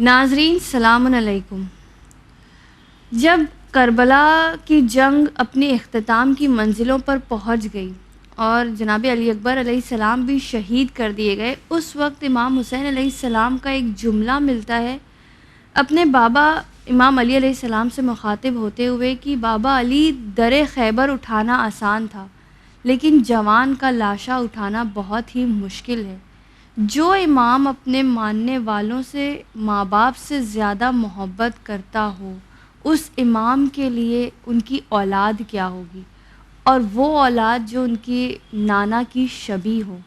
ناظرین سلام علیکم۔ جب کربلا کی جنگ اپنی اختتام کی منزلوں پر پہنچ گئی اور جناب علی اکبر علیہ السلام بھی شہید کر دیے گئے، اس وقت امام حسین علیہ السلام کا ایک جملہ ملتا ہے اپنے بابا امام علی علیہ السلام سے مخاطب ہوتے ہوئے کہ بابا علی، در خیبر اٹھانا آسان تھا لیکن جوان کا لاشا اٹھانا بہت ہی مشکل ہے۔ جو امام اپنے ماننے والوں سے ماں باپ سے زیادہ محبت کرتا ہو، اس امام کے لیے ان کی اولاد کیا ہوگی، اور وہ اولاد جو ان کی نانا کی شبیہ ہو۔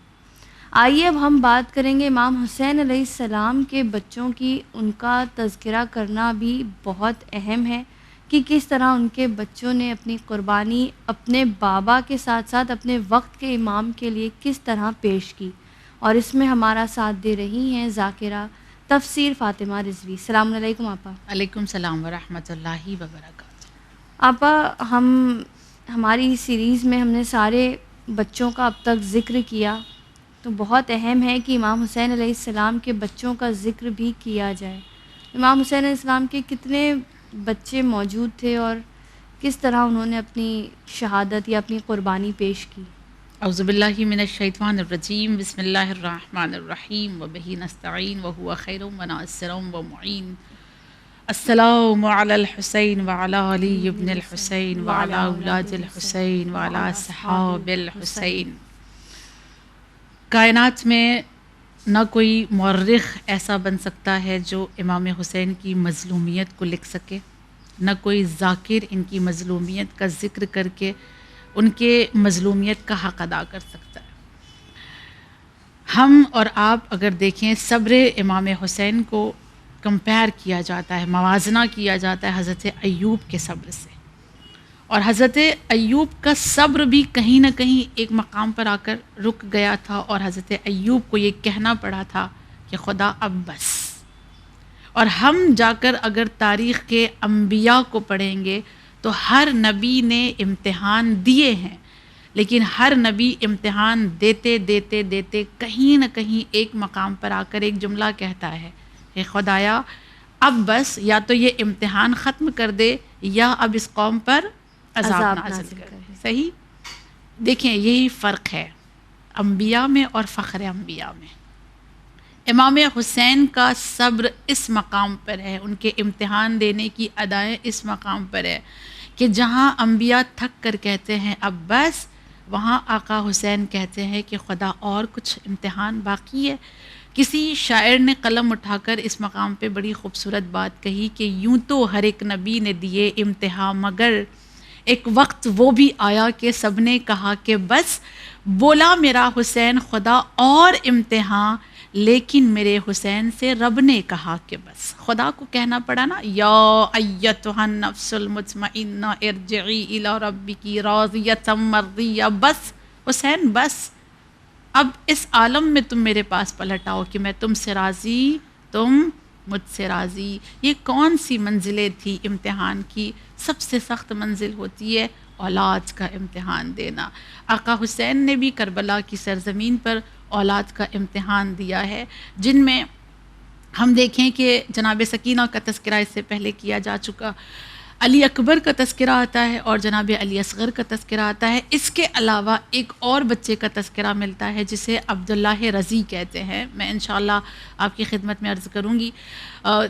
آئیے اب ہم بات کریں گے امام حسین علیہ السلام کے بچوں کی۔ ان کا تذکرہ کرنا بھی بہت اہم ہے کہ کس طرح ان کے بچوں نے اپنی قربانی اپنے بابا کے ساتھ ساتھ اپنے وقت کے امام کے لیے کس طرح پیش کی، اور اس میں ہمارا ساتھ دے رہی ہیں ذاکرہ تفسیر فاطمہ رضوی۔ السلام علیکم آپا۔ علیکم السلام ورحمۃ اللہ وبرکاتہ۔ آپا، ہماری سیریز میں ہم نے سارے بچوں کا اب تک ذکر کیا، تو بہت اہم ہے کہ امام حسین علیہ السلام کے بچوں کا ذکر بھی کیا جائے۔ امام حسین علیہ السلام کے کتنے بچے موجود تھے اور کس طرح انہوں نے اپنی شہادت یا اپنی قربانی پیش کی؟ اعوذ باللہ من الشیطان الرجیم، بسم اللہ الرحمن الرحیم، وبہ نستعین وہو خیر وناصر ومعین۔ السلام علی الحسین وعلی علی ابن الحسین وعلی اولاد الحسین وعلی اصحاب الحسین۔ کائنات میں نہ کوئی مورخ ایسا بن سکتا ہے جو امام حسین کی مظلومیت کو لکھ سکے، نہ کوئی ذاکر ان کی مظلومیت کا ذکر کر کے ان کے مظلومیت کا حق ادا کر سکتا ہے۔ ہم اور آپ اگر دیکھیں، صبر امام حسین کو کمپیئر کیا جاتا ہے، موازنہ کیا جاتا ہے حضرت ایوب کے صبر سے، اور حضرت ایوب کا صبر بھی کہیں نہ کہیں ایک مقام پر آ کر رک گیا تھا، اور حضرت ایوب کو یہ کہنا پڑا تھا کہ خدا اب بس۔ اور ہم جا کر اگر تاریخ کے انبیاء کو پڑھیں گے تو ہر نبی نے امتحان دیے ہیں، لیکن ہر نبی امتحان دیتے دیتے دیتے کہیں نہ کہیں ایک مقام پر آ کر ایک جملہ کہتا ہے کہ خدایا اب بس، یا تو یہ امتحان ختم کر دے یا اب اس قوم پر عذاب نازل کر دے۔ صحیح؟ دیکھیں، یہی فرق ہے انبیاء میں اور فخر انبیاء میں۔ امام حسین کا صبر اس مقام پر ہے، ان کے امتحان دینے کی ادائیں اس مقام پر ہے کہ جہاں انبیاء تھک کر کہتے ہیں اب بس، وہاں آقا حسین کہتے ہیں کہ خدا اور کچھ امتحان باقی ہے۔ کسی شاعر نے قلم اٹھا کر اس مقام پہ بڑی خوبصورت بات کہی کہ یوں تو ہر ایک نبی نے دیے امتحان، مگر ایک وقت وہ بھی آیا کہ سب نے کہا کہ بس۔ بولا میرا حسین خدا اور امتحان، لیکن میرے حسین سے رب نے کہا کہ بس۔ خدا کو کہنا پڑا نا، یا ایتھا النفس المطمئنہ ارجعی الی ربک راضیۃ مرضیہ، بس حسین بس، اب اس عالم میں تم میرے پاس پلٹ آؤ کہ میں تم سے راضی، تم مجھ سے راضی۔ یہ کون سی منزلیں تھی امتحان کی؟ سب سے سخت منزل ہوتی ہے اولاد کا امتحان دینا۔ آقا حسین نے بھی کربلا کی سرزمین پر اولاد کا امتحان دیا ہے، جن میں ہم دیکھیں کہ جناب سکینہ کا تذکرہ اس سے پہلے کیا جا چکا، علی اکبر کا تذکرہ آتا ہے اور جناب علی اصغر کا تذکرہ آتا ہے۔ اس کے علاوہ ایک اور بچے کا تذکرہ ملتا ہے جسے عبداللہ رضی کہتے ہیں۔ میں انشاءاللہ آپ کی خدمت میں عرض کروں گی۔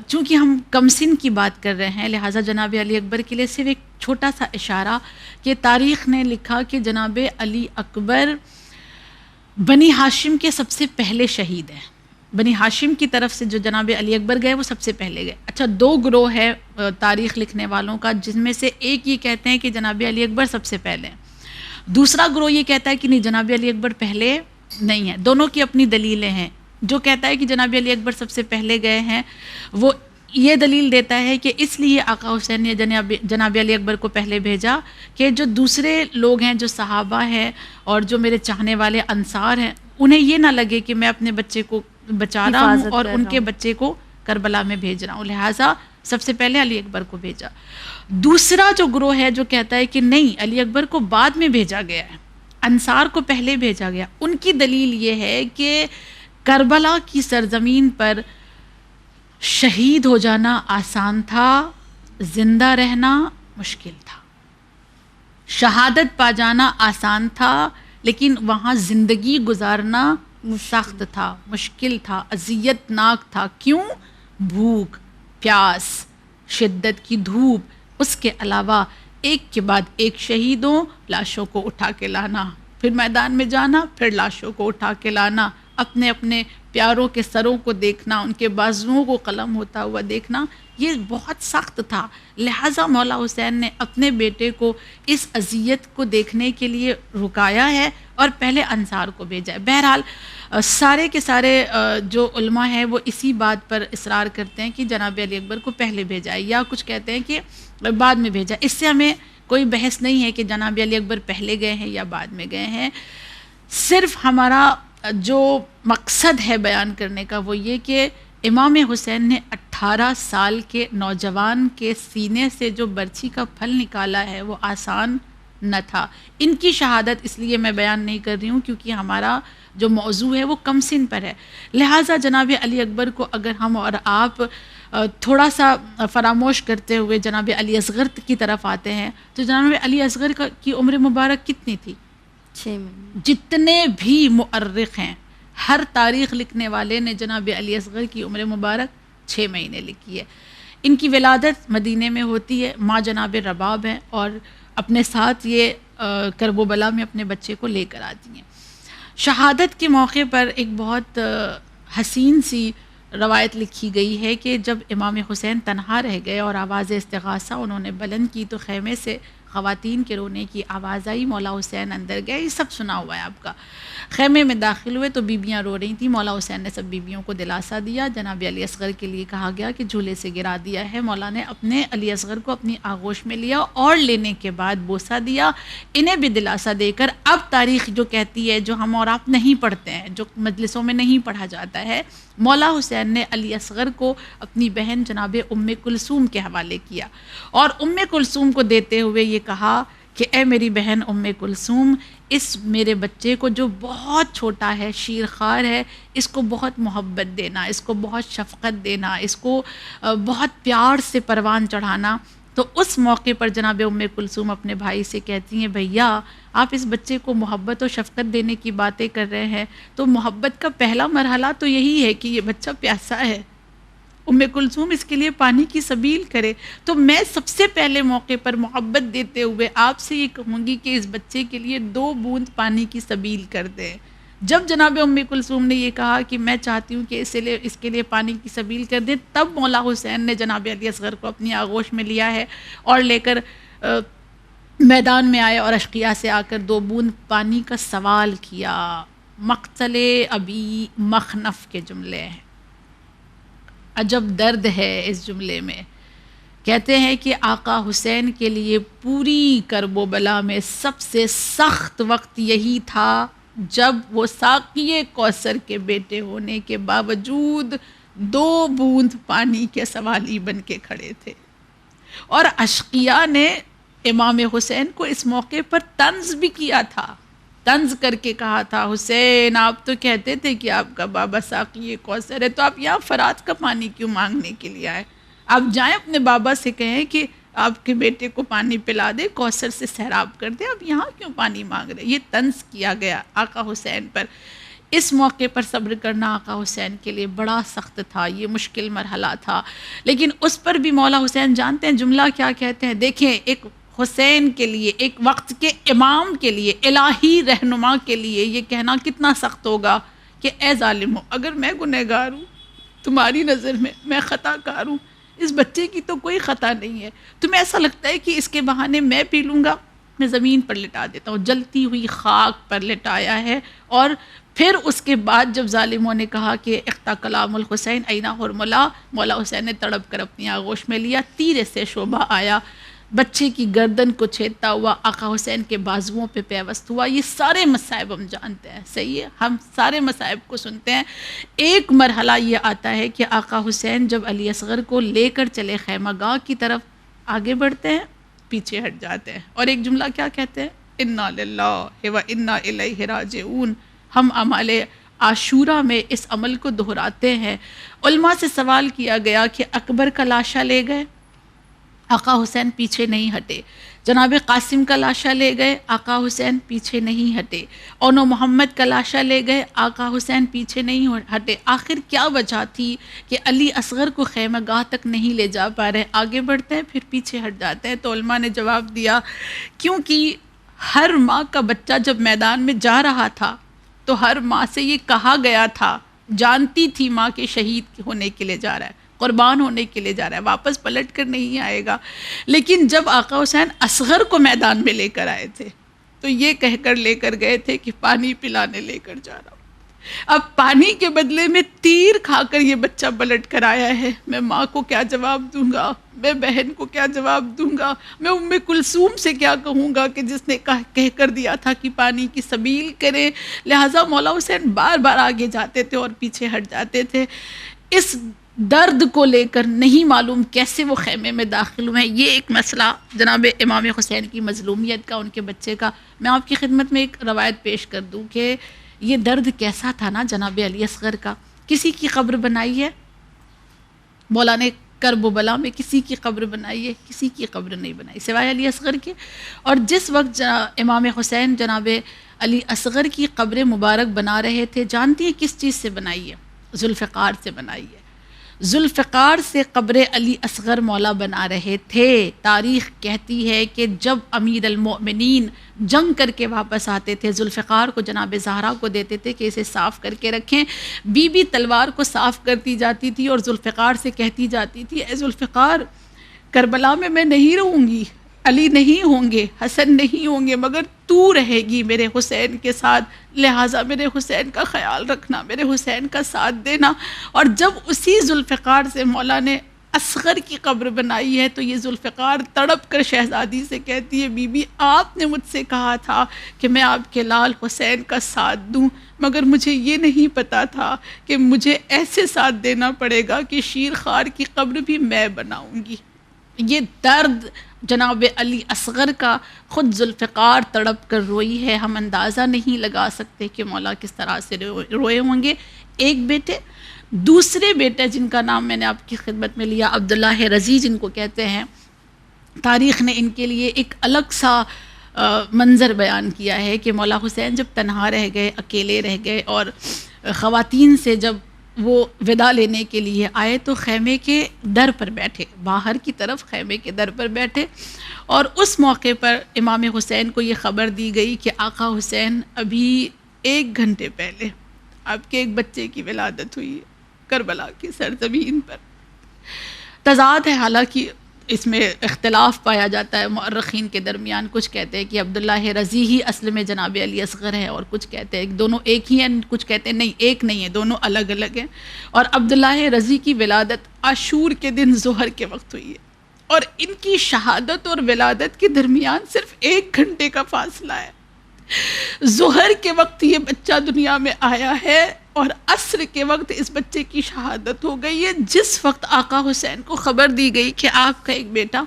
چونکہ ہم کم سن کی بات کر رہے ہیں، لہٰذا جناب علی اکبر کے لیے صرف ایک چھوٹا سا اشارہ کہ تاریخ نے لکھا کہ جناب علی اکبر بنی ہاشم کے سب سے پہلے شہید ہیں۔ بنی ہاشم کی طرف سے جو جناب علی اکبر گئے وہ سب سے پہلے گئے۔ اچھا، دو گروہ ہے تاریخ لکھنے والوں کا، جن میں سے ایک یہ کہتے ہیں کہ جناب علی اکبر سب سے پہلے ہیں، دوسرا گروہ یہ کہتا ہے کہ نہیں، جناب علی اکبر پہلے نہیں ہے۔ دونوں کی اپنی دلیلیں ہیں۔ جو کہتا ہے کہ جناب علی اکبر سب سے پہلے گئے ہیں، وہ یہ دلیل دیتا ہے کہ اس لیے آقا حسین نے جناب علی اکبر کو پہلے بھیجا کہ جو دوسرے لوگ ہیں، جو صحابہ ہیں اور جو میرے چاہنے والے انصار ہیں، انہیں یہ نہ لگے کہ میں اپنے بچے کو بچا رہا ہوں اور ان کے بچے کو کربلا میں بھیج رہا ہوں، لہٰذا سب سے پہلے علی اکبر کو بھیجا۔ دوسرا جو گروہ ہے جو کہتا ہے کہ نہیں، علی اکبر کو بعد میں بھیجا گیا ہے، انصار کو پہلے بھیجا گیا، ان کی دلیل یہ ہے کہ کربلا کی سرزمین پر شہید ہو جانا آسان تھا، زندہ رہنا مشکل تھا۔ شہادت پا جانا آسان تھا، لیکن وہاں زندگی گزارنا سخت تھا، مشکل تھا، اذیت ناک تھا۔ کیوں؟ بھوک، پیاس، شدت کی دھوپ، اس کے علاوہ ایک کے بعد ایک شہیدوں، لاشوں کو اٹھا کے لانا، پھر میدان میں جانا، پھر لاشوں کو اٹھا کے لانا، اپنے اپنے پیاروں کے سروں کو دیکھنا، ان کے بازوؤں کو قلم ہوتا ہوا دیکھنا، یہ بہت سخت تھا۔ لہٰذا مولا حسین نے اپنے بیٹے کو اس اذیت کو دیکھنے کے لیے رکایا ہے اور پہلے انصار کو بھیجا ہے۔ بہرحال سارے کے سارے جو علماء ہیں وہ اسی بات پر اصرار کرتے ہیں کہ جناب علی اکبر کو پہلے بھیجا ہے، یا کچھ کہتے ہیں کہ بعد میں بھیجا۔ اس سے ہمیں کوئی بحث نہیں ہے کہ جناب علی اکبر پہلے گئے ہیں یا بعد میں گئے ہیں۔ صرف ہمارا جو مقصد ہے بیان کرنے کا وہ یہ کہ امام حسین نے 18 سال کے نوجوان کے سینے سے جو برچھی کا پھل نکالا ہے وہ آسان نہ تھا۔ ان کی شہادت اس لیے میں بیان نہیں کر رہی ہوں کیونکہ ہمارا جو موضوع ہے وہ کم سن پر ہے، لہٰذا جناب علی اکبر کو اگر ہم اور آپ تھوڑا سا فراموش کرتے ہوئے جناب علی اصغر کی طرف آتے ہیں تو جناب علی اصغر کی عمر مبارک کتنی تھی؟ 6 مہینے۔ جتنے بھی مؤرخ ہیں، ہر تاریخ لکھنے والے نے جناب علی اصغر کی عمر مبارک 6 مہینے لکھی ہے۔ ان کی ولادت مدینے میں ہوتی ہے، ماں جناب رباب ہیں اور اپنے ساتھ یہ کرب و بلا میں اپنے بچے کو لے کر آتی ہیں۔ شہادت کے موقع پر ایک بہت حسین سی روایت لکھی گئی ہے کہ جب امام حسین تنہا رہ گئے اور آواز استغاثہ انہوں نے بلند کی تو خیمے سے خواتین کے رونے کی آواز آئی، مولا حسین اندر گئے، یہ سب سنا ہوا ہے آپ کا۔ خیمے میں داخل ہوئے تو بیبیاں رو رہی تھیں، مولا حسین نے سب بیبیوں کو دلاسا دیا، جناب علی اصغر کے لیے کہا گیا کہ جھولے سے گرا دیا ہے، مولا نے اپنے علی اصغر کو اپنی آغوش میں لیا اور لینے کے بعد بوسہ دیا، انہیں بھی دلاسا دے کر اب تاریخ جو کہتی ہے، جو ہم اور آپ نہیں پڑھتے ہیں، جو مجلسوں میں نہیں پڑھا جاتا ہے، مولا حسین نے علی اصغر کو اپنی بہن جناب ام کلثوم کے حوالے کیا اور ام کلثوم کو دیتے ہوئے یہ کہا کہ اے میری بہن ام کلثوم، اس میرے بچے کو جو بہت چھوٹا ہے، شیرخوار ہے، اس کو بہت محبت دینا، اس کو بہت شفقت دینا، اس کو بہت پیار سے پروان چڑھانا۔ تو اس موقع پر جناب ام کلثوم اپنے بھائی سے کہتی ہیں، بھیا آپ اس بچے کو محبت و شفقت دینے کی باتیں کر رہے ہیں، تو محبت کا پہلا مرحلہ تو یہی ہے کہ یہ بچہ پیاسا ہے، ام کلثوم اس کے لیے پانی کی سبیل کرے۔ تو میں سب سے پہلے موقع پر محبت دیتے ہوئے آپ سے یہ کہوں گی کہ اس بچے کے لیے 2 بوند پانی کی سبیل کر دیں۔ جب جناب ام کلثوم نے یہ کہا کہ میں چاہتی ہوں کہ اس کے لیے پانی کی سبیل کر دیں، تب مولا حسین نے جناب علی اصغر کو اپنی آغوش میں لیا ہے اور لے کر میدان میں آئے اور اشقیاء سے آ کر 2 بوند پانی کا سوال کیا۔ مقتل ابی مخنف کے جملے ہیں، عجب درد ہے اس جملے میں۔ کہتے ہیں کہ آقا حسین کے لیے پوری کرب و بلا میں سب سے سخت وقت یہی تھا جب وہ ساقی کوثر کے بیٹے ہونے کے باوجود 2 بوند پانی کے سوالی بن کے کھڑے تھے، اور اشقیاء نے امام حسین کو اس موقع پر طنز بھی کیا تھا، طنز کر کے کہا تھا، حسین آپ تو کہتے تھے کہ آپ کا بابا ساقی کوثر ہے، تو آپ یہاں فرات کا پانی کیوں مانگنے کے لیے آئے؟ آپ جائیں اپنے بابا سے کہیں کہ آپ کے بیٹے کو پانی پلا دے، کوثر سے سیراب کر دے، آپ یہاں کیوں پانی مانگ رہے؟ یہ طنز کیا گیا آقا حسین پر۔ اس موقع پر صبر کرنا آقا حسین کے لیے بڑا سخت تھا، یہ مشکل مرحلہ تھا، لیکن اس پر بھی مولا حسین جانتے ہیں جملہ کیا کہتے ہیں؟ دیکھیں، ایک حسین کے لیے، ایک وقت کے امام کے لیے، الہی رہنما کے لیے یہ کہنا کتنا سخت ہوگا کہ اے ظالمو، اگر میں گنہگار ہوں تمہاری نظر میں خطا کار ہوں، اس بچے کی تو کوئی خطا نہیں ہے، تمہیں ایسا لگتا ہے کہ اس کے بہانے میں پی لوں گا، میں زمین پر لٹا دیتا ہوں، جلتی ہوئی خاک پر لٹایا ہے۔ اور پھر اس کے بعد جب ظالموں نے کہا کہ اقتا کلام الحسین اینا حرملا، مولا حسین نے تڑپ کر اپنی آغوش میں لیا، تیر سے شعبہ آیا، بچے کی گردن کو چھیدتا ہوا آقا حسین کے بازوؤں پہ پیوست ہوا۔ یہ سارے مصائب ہم جانتے ہیں، صحیح ہے، ہم سارے مصائب کو سنتے ہیں۔ ایک مرحلہ یہ آتا ہے کہ آقا حسین جب علی اصغر کو لے کر چلے خیمہ گاہ کی طرف، آگے بڑھتے ہیں، پیچھے ہٹ جاتے ہیں، اور ایک جملہ کیا کہتے ہیں؟ انا للہ و انا الیہ راجعون، ہم اعمال عاشورہ میں اس عمل کو دہراتے ہیں. علماء سے سوال کیا گیا کہ اکبر کا لاشا لے گئے، آقا حسین پیچھے نہیں ہٹے. جناب قاسم کا لاشا لے گئے، آقا حسین پیچھے نہیں ہٹے. اونو محمد کا لاشا لے گئے، آقا حسین پیچھے نہیں ہٹے. آخر کیا وجہ تھی کہ علی اصغر کو خیمہ گاہ تک نہیں لے جا پا رہے؟ آگے بڑھتے ہیں پھر پیچھے ہٹ جاتے ہیں. تو علماء نے جواب دیا کیونکہ ہر ماں کا بچہ جب میدان میں جا رہا تھا تو ہر ماں سے یہ کہا گیا تھا، جانتی تھی ماں کے شہید ہونے کے لیے جا رہا ہے، قربان ہونے کے لیے جا رہا ہے، واپس پلٹ کر نہیں آئے گا. لیکن جب آقا حسین اصغر کو میدان میں لے کر آئے تھے تو یہ کہہ کر لے کر گئے تھے کہ پانی پلانے لے کر جا رہا ہوں. اب پانی کے بدلے میں تیر کھا کر یہ بچہ پلٹ کر آیا ہے. میں ماں کو کیا جواب دوں گا؟ میں بہن کو کیا جواب دوں گا؟ میں ام کلثوم سے کیا کہوں گا کہ جس نے کہہ کر دیا تھا کہ پانی کی سبیل کریں؟ لہٰذا مولا حسین بار بار آگے جاتے تھے اور پیچھے ہٹ جاتے تھے. اس درد کو لے کر نہیں معلوم کیسے وہ خیمے میں داخل ہوئے ہیں. یہ ایک مسئلہ جناب امام حسین کی مظلومیت کا، ان کے بچے کا. میں آپ کی خدمت میں ایک روایت پیش کر دوں کہ یہ درد کیسا تھا نا جناب علی اصغر کا. کسی کی قبر بنائی ہے مولا نے کرب و بلا میں، کسی کی قبر بنائی ہے؟ کسی کی قبر نہیں بنائی سوائے علی اصغر کے. اور جس وقت امام حسین جناب علی اصغر کی قبر مبارک بنا رہے تھے، جانتی ہیں کس چیز سے بنائی ہے؟ ذوالفقار سے بنائی ہے. ذوالفقار سے قبر علی اصغر مولا بنا رہے تھے. تاریخ کہتی ہے کہ جب امیر المؤمنین جنگ کر کے واپس آتے تھے، ذوالفقار کو جناب زہرا کو دیتے تھے کہ اسے صاف کر کے رکھیں. بی بی تلوار کو صاف کرتی جاتی تھی اور ذوالفقار سے کہتی جاتی تھی، اے ذوالفقار، کربلا میں نہیں رہوں گی، علی نہیں ہوں گے، حسن نہیں ہوں گے، مگر تو رہے گی میرے حسین کے ساتھ، لہٰذا میرے حسین کا خیال رکھنا، میرے حسین کا ساتھ دینا. اور جب اسی ذوالفقار سے مولا نے اصغر کی قبر بنائی ہے تو یہ ذوالفقار تڑپ کر شہزادی سے کہتی ہے، بی بی آپ نے مجھ سے کہا تھا کہ میں آپ کے لال حسین کا ساتھ دوں، مگر مجھے یہ نہیں پتا تھا کہ مجھے ایسے ساتھ دینا پڑے گا کہ شیر خوار کی قبر بھی میں بناؤں گی. یہ درد جناب علی اصغر کا خود ذوالفقار تڑپ کر روئی ہے. ہم اندازہ نہیں لگا سکتے کہ مولا کس طرح سے روئے ہوں گے. ایک بیٹے، دوسرے بیٹے جن کا نام میں نے آپ کی خدمت میں لیا، عبداللہ رضی جن کو کہتے ہیں، تاریخ نے ان کے لیے ایک الگ سا منظر بیان کیا ہے کہ مولا حسین جب تنہا رہ گئے، اکیلے رہ گئے اور خواتین سے جب وہ ودا لینے کے لیے آئے تو خیمے کے در پر بیٹھے، باہر کی طرف خیمے کے در پر بیٹھے. اور اس موقع پر امام حسین کو یہ خبر دی گئی کہ آقا حسین ابھی 1 گھنٹے پہلے آپ کے ایک بچے کی ولادت ہوئی ہے کربلا کی سرزمین پر. تضاد ہے، حالانکہ اس میں اختلاف پایا جاتا ہے مورخین کے درمیان. کچھ کہتے ہیں کہ عبداللہ رضی ہی اصل میں جناب علی اصغر ہیں، اور کچھ کہتے ہیں دونوں ایک ہی ہیں، کچھ کہتے ہیں نہیں ایک نہیں ہے، دونوں الگ الگ ہیں. اور عبداللہ رضی کی ولادت عاشور کے دن ظہر کے وقت ہوئی ہے، اور ان کی شہادت اور ولادت کے درمیان صرف 1 گھنٹے کا فاصلہ ہے. ظہر کے وقت یہ بچہ دنیا میں آیا ہے اور عصر کے وقت اس بچے کی شہادت ہو گئی ہے. جس وقت آقا حسین کو خبر دی گئی کہ آپ کا ایک بیٹا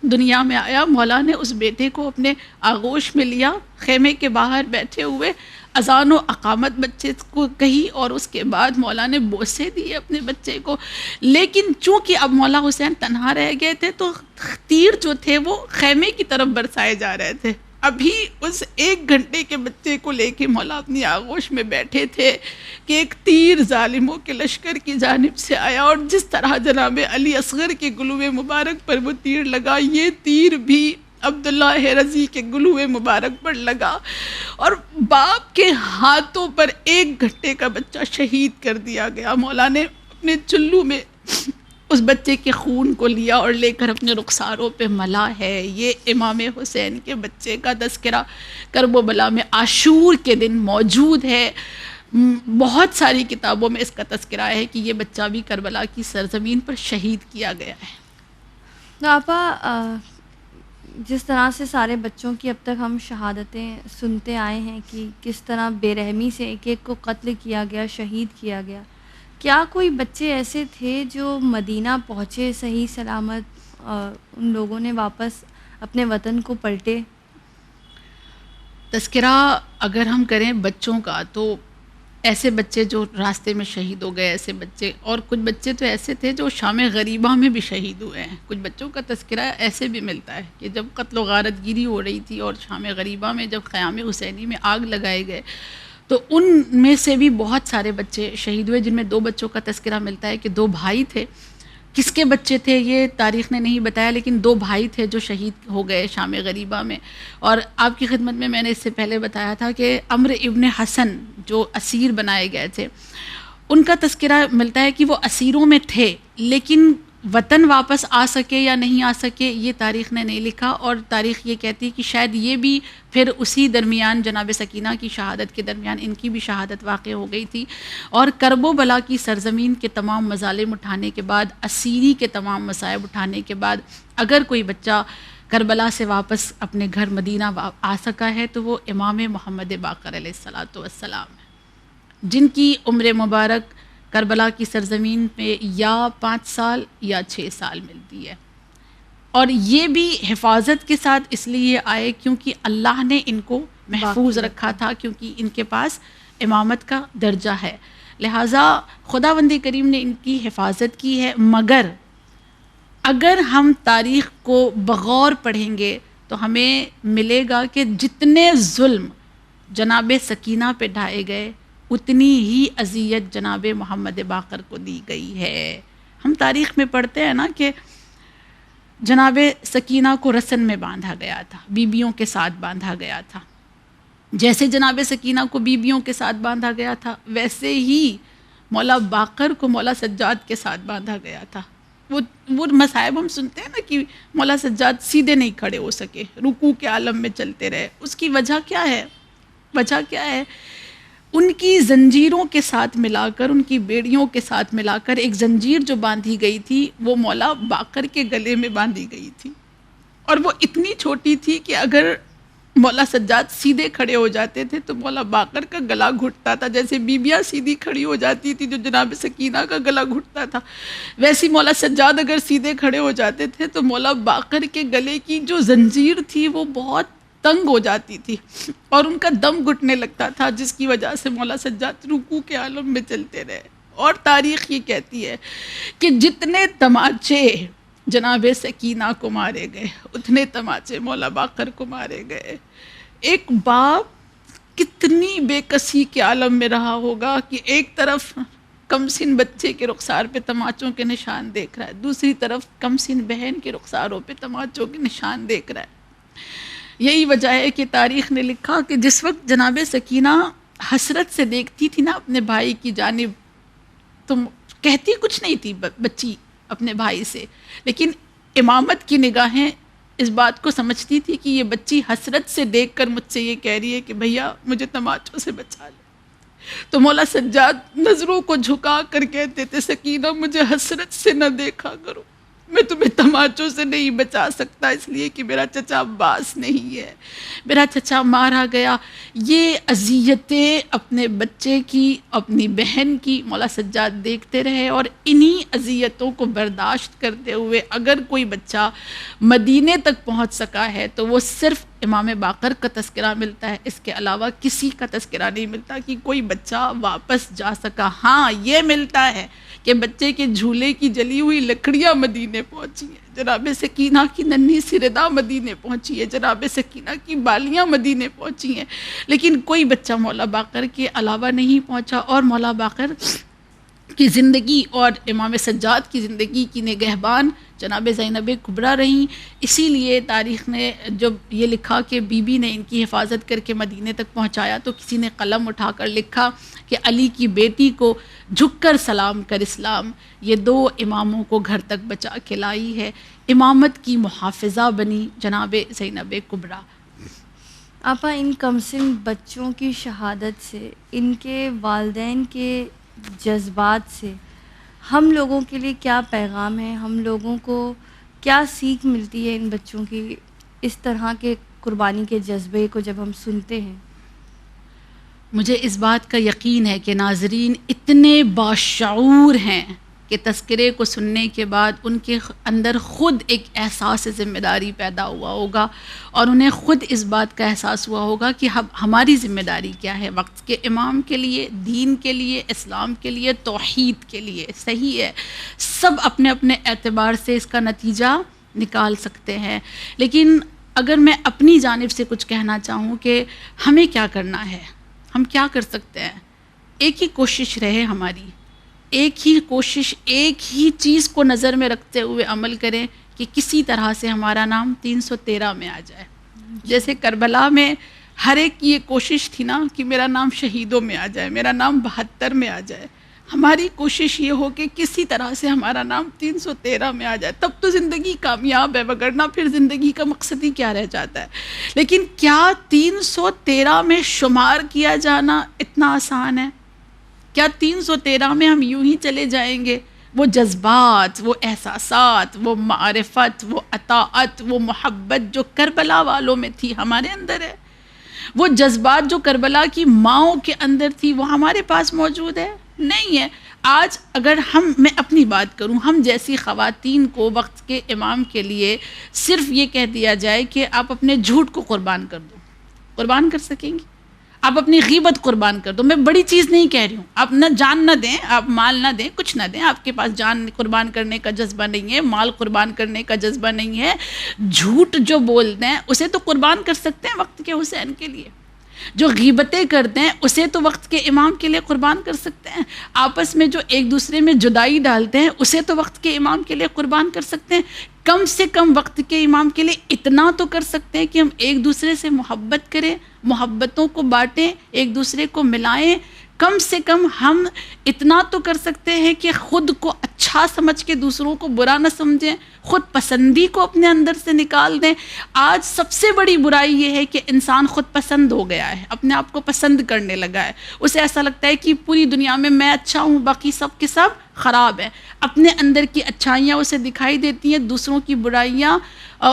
دنیا میں آیا، مولا نے اس بیٹے کو اپنے آغوش میں لیا، خیمے کے باہر بیٹھے ہوئے اذان و اقامت بچے کو کہی، اور اس کے بعد مولا نے بوسے دیے اپنے بچے کو. لیکن چونکہ اب مولا حسین تنہا رہ گئے تھے تو تیر جو تھے وہ خیمے کی طرف برسائے جا رہے تھے. ابھی اس 1 گھنٹے کے بچے کو لے کے مولا اپنی آغوش میں بیٹھے تھے کہ ایک تیر ظالموں کے لشکر کی جانب سے آیا، اور جس طرح جناب علی اصغر کے گلوے مبارک پر وہ تیر لگا، یہ تیر بھی عبداللہ رضی کے گلوے مبارک پر لگا، اور باپ کے ہاتھوں پر 1 گھنٹے کا بچہ شہید کر دیا گیا. مولا نے اپنے چلو میں اس بچے کے خون کو لیا اور لے کر اپنے رخساروں پہ ملا ہے. یہ امام حسین کے بچے کا تذکرہ کرب و بلا میں عاشور کے دن موجود ہے. بہت ساری کتابوں میں اس کا تذکرہ ہے کہ یہ بچہ بھی کربلا کی سرزمین پر شہید کیا گیا ہے. تو آپا جس طرح سے سارے بچوں کی اب تک ہم شہادتیں سنتے آئے ہیں کہ کس طرح بے رحمی سے ایک ایک کو قتل کیا گیا، شہید کیا گیا، کیا کوئی بچے ایسے تھے جو مدینہ پہنچے صحیح سلامت اور ان لوگوں نے واپس اپنے وطن کو پلٹے؟ تذکرہ اگر ہم کریں بچوں کا تو ایسے بچے جو راستے میں شہید ہو گئے، ایسے بچے، اور کچھ بچے تو ایسے تھے جو شام غریبہ میں بھی شہید ہوئے ہیں. کچھ بچوں کا تذکرہ ایسے بھی ملتا ہے کہ جب قتل و غارت گیری ہو رہی تھی اور شام غریبہ میں جب خیام حسینی میں آگ لگائے گئے تو ان میں سے بھی بہت سارے بچے شہید ہوئے، جن میں 2 بچوں کا تذکرہ ملتا ہے کہ 2 بھائی تھے. کس کے بچے تھے یہ تاریخ نے نہیں بتایا، لیکن 2 بھائی تھے جو شہید ہو گئے شام غریبہ میں. اور آپ کی خدمت میں نے اس سے پہلے بتایا تھا کہ عمرو ابن حسن جو اسیر بنائے گئے تھے، ان کا تذکرہ ملتا ہے کہ وہ اسیروں میں تھے، لیکن وطن واپس آ سکے یا نہیں آ سکے یہ تاریخ نے نہیں لکھا. اور تاریخ یہ کہتی ہے کہ شاید یہ بھی پھر اسی درمیان جناب سکینہ کی شہادت کے درمیان ان کی بھی شہادت واقع ہو گئی تھی. اور کرب و بلا کی سرزمین کے تمام مظالم اٹھانے کے بعد، اسیری کے تمام مصائب اٹھانے کے بعد، اگر کوئی بچہ کربلا سے واپس اپنے گھر مدینہ آ سکا ہے تو وہ امام محمد باقر علیہ الصلاۃ والسلام ہے، جن کی عمر مبارک کربلا کی سرزمین پہ یا 5 سال یا 6 سال ملتی ہے. اور یہ بھی حفاظت کے ساتھ اس لیے آئے کیونکہ اللہ نے ان کو محفوظ رکھا تھا، کیونکہ ان کے پاس امامت کا درجہ ہے، لہٰذا خداوند کریم نے ان کی حفاظت کی ہے. مگر اگر ہم تاریخ کو بغور پڑھیں گے تو ہمیں ملے گا کہ جتنے ظلم جناب سکینہ پہ ڈھائے گئے اتنی ہی اذیت جناب محمد باقر کو دی گئی ہے. ہم تاریخ میں پڑھتے ہیں نا کہ جناب سکینہ کو رسن میں باندھا گیا تھا، بیبیوں کے ساتھ باندھا گیا تھا. جیسے جناب سکینہ کو بیبیوں کے ساتھ باندھا گیا تھا ویسے ہی مولا باقر کو مولا سجاد کے ساتھ باندھا گیا تھا. وہ مصائب ہم سنتے ہیں نا کہ مولا سجاد سیدھے نہیں کھڑے ہو سکے، رکوع کے عالم میں چلتے رہے. اس کی وجہ کیا ہے؟ وجہ کیا ہے؟ ان کی زنجیروں کے ساتھ ملا کر، ان کی بیڑیوں کے ساتھ ملا کر ایک زنجیر جو باندھی گئی تھی وہ مولا باقر کے گلے میں باندھی گئی تھی، اور وہ اتنی چھوٹی تھی کہ اگر مولا سجاد سیدھے کھڑے ہو جاتے تھے تو مولا باقر کا گلا گھٹتا تھا. جیسے بیبیاں سیدھی کھڑی ہو جاتی تھی جو جناب سکینہ کا گلا گھٹتا تھا، ویسی مولا سجاد اگر سیدھے کھڑے ہو جاتے تھے تو مولا باقر کے گلے کی جو زنجیر تھی وہ بہت تنگ ہو جاتی تھی اور ان کا دم گھٹنے لگتا تھا، جس کی وجہ سے مولا سجاد رکوع کے عالم میں چلتے رہے. اور تاریخ یہ کہتی ہے کہ جتنے تماچے جناب سکینہ کو مارے گئے اتنے تماچے مولا باقر کو مارے گئے. ایک باپ کتنی بے کسی کے عالم میں رہا ہوگا کہ ایک طرف کم سن بچے کے رخسار پہ تماچوں کے نشان دیکھ رہا ہے، دوسری طرف کم سن بہن کے رخساروں پہ تماچوں کے نشان دیکھ رہا ہے. یہی وجہ ہے کہ تاریخ نے لکھا کہ جس وقت جناب سکینہ حسرت سے دیکھتی تھی نا اپنے بھائی کی جانب، تو کہتی کچھ نہیں تھی بچی اپنے بھائی سے، لیکن امامت کی نگاہیں اس بات کو سمجھتی تھی کہ یہ بچی حسرت سے دیکھ کر مجھ سے یہ کہہ رہی ہے کہ بھیا مجھے تماچوں سے بچا لے. تو مولا سجاد نظروں کو جھکا کر کہتے تھے سکینہ مجھے حسرت سے نہ دیکھا کرو، میں تمہیں تماچوں سے نہیں بچا سکتا اس لیے کہ میرا چچا عباس نہیں ہے، میرا چچا مارا گیا. یہ اذیتیں اپنے بچے کی، اپنی بہن کی مولا سجاد دیکھتے رہے، اور انہی اذیتوں کو برداشت کرتے ہوئے اگر کوئی بچہ مدینے تک پہنچ سکا ہے تو وہ صرف امام باقر کا تذکرہ ملتا ہے، اس کے علاوہ کسی کا تذکرہ نہیں ملتا کہ کوئی بچہ واپس جا سکا. ہاں یہ ملتا ہے کہ بچے کے جھولے کی جلی ہوئی لکڑیاں مدینے پہنچی ہیں، جناب سکینہ کی ننھی سی ردا مدینے پہنچی ہے، جناب سکینہ کی بالیاں مدینے پہنچی ہیں، لیکن کوئی بچہ مولا باقر کے علاوہ نہیں پہنچا. اور مولا باقر کی زندگی اور امام سجاد کی زندگی کی نگہبان جناب زینب کبریٰ رہیں. اسی لیے تاریخ نے جب یہ لکھا کہ بی بی نے ان کی حفاظت کر کے مدینے تک پہنچایا تو کسی نے قلم اٹھا کر لکھا کہ علی کی بیٹی کو جھک کر سلام کر اسلام، یہ 2 اماموں کو گھر تک بچا کے لائی ہے. امامت کی محافظہ بنی جناب زینب کبریٰ. آپا ان کمسن بچوں کی شہادت سے، ان کے والدین کے جذبات سے ہم لوگوں کے لیے کیا پیغام ہے؟ ہم لوگوں کو کیا سیکھ ملتی ہے ان بچوں کی اس طرح کے قربانی کے جذبے کو جب ہم سنتے ہیں؟ مجھے اس بات کا یقین ہے کہ ناظرین اتنے باشعور ہیں کہ تذکرے کو سننے کے بعد ان کے اندر خود ایک احساس ذمہ داری پیدا ہوا ہوگا، اور انہیں خود اس بات کا احساس ہوا ہوگا کہ ہماری ذمہ داری کیا ہے وقت کے امام کے لیے، دین کے لیے، اسلام کے لیے، توحید کے لیے۔ صحیح ہے، سب اپنے اپنے اعتبار سے اس کا نتیجہ نکال سکتے ہیں، لیکن اگر میں اپنی جانب سے کچھ کہنا چاہوں کہ ہمیں کیا کرنا ہے، ہم کیا کر سکتے ہیں، ایک ہی کوشش رہے ہماری، ایک ہی کوشش، ایک ہی چیز کو نظر میں رکھتے ہوئے عمل کریں کہ کسی طرح سے ہمارا نام 313 میں آ جائے۔ جیسے کربلا میں ہر ایک کی یہ کوشش تھی نا کہ میرا نام شہیدوں میں آ جائے، میرا نام 72 میں آ جائے، ہماری کوشش یہ ہو کہ کسی طرح سے ہمارا نام 313 میں آ جائے، تب تو زندگی کامیاب ہے، وگرنہ پھر زندگی کا مقصد ہی کیا رہ جاتا ہے۔ لیکن کیا 313 میں شمار کیا جانا اتنا آسان ہے؟ کیا 313 میں ہم یوں ہی چلے جائیں گے؟ وہ جذبات، وہ احساسات، وہ معرفت، وہ اطاعت، وہ محبت جو کربلا والوں میں تھی ہمارے اندر ہے؟ وہ جذبات جو کربلا کی ماؤں کے اندر تھی وہ ہمارے پاس موجود ہے؟ نہیں ہے۔ آج اگر میں اپنی بات کروں، ہم جیسی خواتین کو وقت کے امام کے لیے صرف یہ کہہ دیا جائے کہ آپ اپنے جھوٹ کو قربان کر دو، قربان کر سکیں گی؟ آپ اپنی غیبت قربان کر دو، میں بڑی چیز نہیں کہہ رہی ہوں، آپ نہ جان نہ دیں، آپ مال نہ دیں، کچھ نہ دیں، آپ کے پاس جان قربان کرنے کا جذبہ نہیں ہے، مال قربان کرنے کا جذبہ نہیں ہے، جھوٹ جو بولتے ہیں اسے تو قربان کر سکتے ہیں وقت کے حسین کے لیے، جو غیبتیں کرتے ہیں اسے تو وقت کے امام کے لیے قربان کر سکتے ہیں، آپس میں جو ایک دوسرے میں جدائی ڈالتے ہیں اسے تو وقت کے امام کے لیے قربان کر سکتے ہیں۔ کم سے کم وقت کے امام کے لیے اتنا تو کر سکتے ہیں کہ ہم ایک دوسرے سے محبت کریں، محبتوں کو بانٹیں، ایک دوسرے کو ملائیں۔ کم سے کم ہم اتنا تو کر سکتے ہیں کہ خود کو اچھا سمجھ کے دوسروں کو برا نہ سمجھیں، خود پسندی کو اپنے اندر سے نکال دیں۔ آج سب سے بڑی برائی یہ ہے کہ انسان خود پسند ہو گیا ہے، اپنے آپ کو پسند کرنے لگا ہے، اسے ایسا لگتا ہے کہ پوری دنیا میں اچھا ہوں، باقی سب کے سب خراب ہیں۔ اپنے اندر کی اچھائیاں اسے دکھائی دیتی ہیں، دوسروں کی برائیاں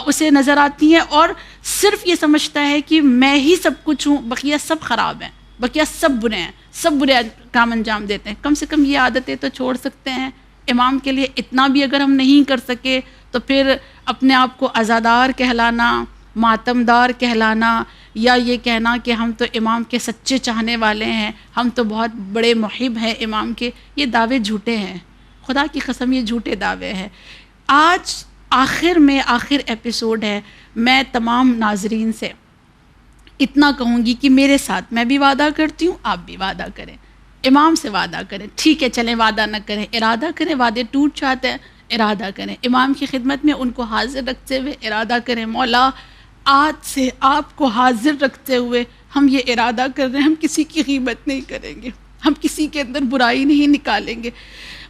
اسے نظر آتی ہیں، اور صرف یہ سمجھتا ہے کہ میں ہی سب کچھ ہوں، بقیہ سب خراب ہیں، بقیہ سب برے ہیں، سب برے کام انجام دیتے ہیں۔ کم سے کم یہ عادتیں تو چھوڑ سکتے ہیں۔ امام کے لیے اتنا بھی اگر ہم نہیں کر سکے تو پھر اپنے آپ کو عزادار کہلانا، ماتمدار کہلانا، یا یہ کہنا کہ ہم تو امام کے سچے چاہنے والے ہیں، ہم تو بہت بڑے محب ہیں امام کے، یہ دعوے جھوٹے ہیں، خدا کی قسم یہ جھوٹے دعوے ہیں۔ آج آخر ایپیسوڈ ہے، میں تمام ناظرین سے اتنا کہوں گی کہ میرے ساتھ میں بھی وعدہ کرتی ہوں، آپ بھی وعدہ کریں، امام سے وعدہ کریں۔ ٹھیک ہے چلیں وعدہ نہ کریں، ارادہ کریں، وعدے ٹوٹ جاتے ہیں، ارادہ کریں، امام کی خدمت میں ان کو حاضر رکھتے ہوئے ارادہ کریں، مولا آج سے آپ کو حاضر رکھتے ہوئے ہم یہ ارادہ کر رہے ہیں، ہم کسی کی غیبت نہیں کریں گے، ہم کسی کے اندر برائی نہیں نکالیں گے،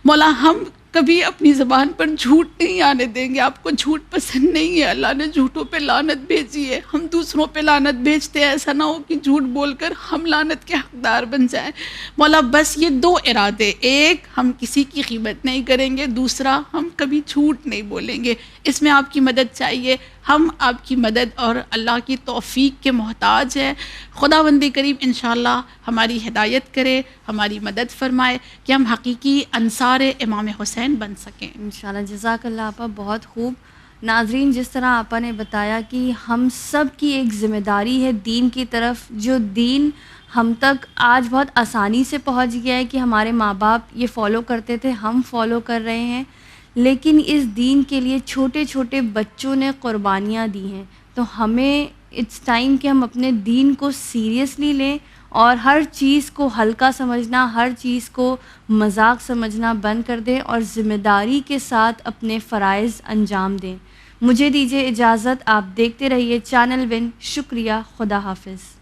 مولا ہم کبھی اپنی زبان پر جھوٹ نہیں آنے دیں گے، آپ کو جھوٹ پسند نہیں ہے، اللہ نے جھوٹوں پہ لعنت بھیجی ہے، ہم دوسروں پہ لعنت بھیجتے ہیں، ایسا نہ ہو کہ جھوٹ بول کر ہم لعنت کے حقدار بن جائیں۔ مولا بس یہ دو ارادے، ایک ہم کسی کی غیبت نہیں کریں گے، دوسرا ہم کبھی جھوٹ نہیں بولیں گے، اس میں آپ کی مدد چاہیے، ہم آپ کی مدد اور اللہ کی توفیق کے محتاج ہیں۔ خداوند کریم انشاءاللہ ہماری ہدایت کرے، ہماری مدد فرمائے کہ ہم حقیقی انصار امام حسین بن سکیں انشاءاللہ۔ جزاک اللہ آپا، بہت خوب۔ ناظرین، جس طرح آپا نے بتایا کہ ہم سب کی ایک ذمہ داری ہے دین کی طرف، جو دین ہم تک آج بہت آسانی سے پہنچ گیا ہے کہ ہمارے ماں باپ یہ فالو کرتے تھے، ہم فالو کر رہے ہیں، لیکن اس دین کے لیے چھوٹے چھوٹے بچوں نے قربانیاں دی ہیں، تو ہمیں اٹس ٹائم کہ ہم اپنے دین کو سیریسلی لیں اور ہر چیز کو ہلکا سمجھنا، ہر چیز کو مذاق سمجھنا بند کر دیں اور ذمہ داری کے ساتھ اپنے فرائض انجام دیں۔ مجھے دیجیے اجازت، آپ دیکھتے رہیے چینل ون۔ شکریہ، خدا حافظ۔